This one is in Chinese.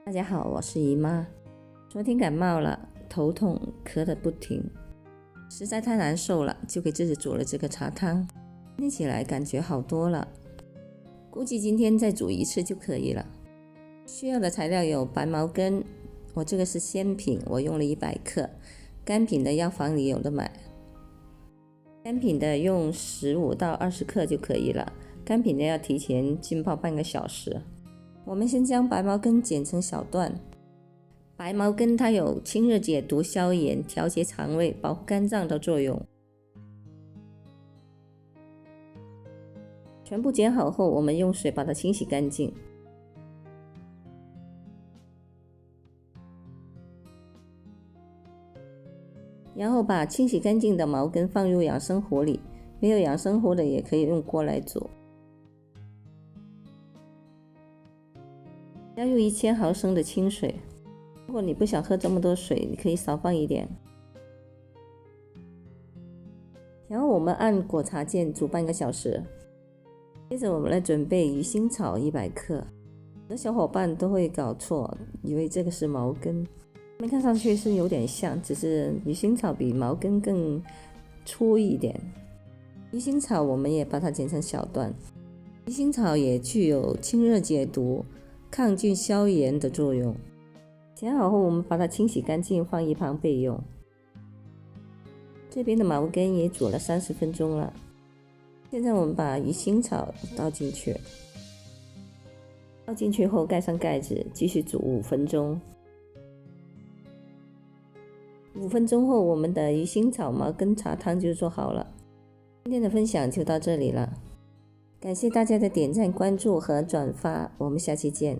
大家好，我是姨妈。昨天感冒了，头痛，咳得不停，实在太难受了，就给自己煮了这个茶汤。今天起来感觉好多了，估计今天再煮一次就可以了。需要的材料有白茅根，我这个是鲜品，我用了100克，干品的药房里有的买。干品的用15到20克就可以了，干品的要提前浸泡半个小时。我们先将白茅根剪成小段。白茅根它有清热解毒、消炎、调节肠胃、保护肝脏的作用。全部剪好后，我们用水把它清洗干净。然后把清洗干净的茅根放入养生壶里，没有养生壶的也可以用锅来煮。加入1000毫升的清水，如果你不想喝这么多水，你可以少放一点。然后我们按果茶键煮半个小时。接着我们来准备鱼腥草100克。有的小伙伴都会搞错，以为这个是茅根，它们看上去是有点像，只是鱼腥草比茅根更粗一点。鱼腥草我们也把它剪成小段。鱼腥草也具有清热解毒、抗菌消炎的作用。剪好后，我们把它清洗干净，放一旁备用。这边的茅根也煮了30分钟了。现在我们把鱼腥草倒进去，倒进去后盖上盖子，继续煮5分钟。5分钟后，我们的鱼腥草茅根茶汤就做好了。今天的分享就到这里了，感谢大家的点赞、关注和转发，我们下期见。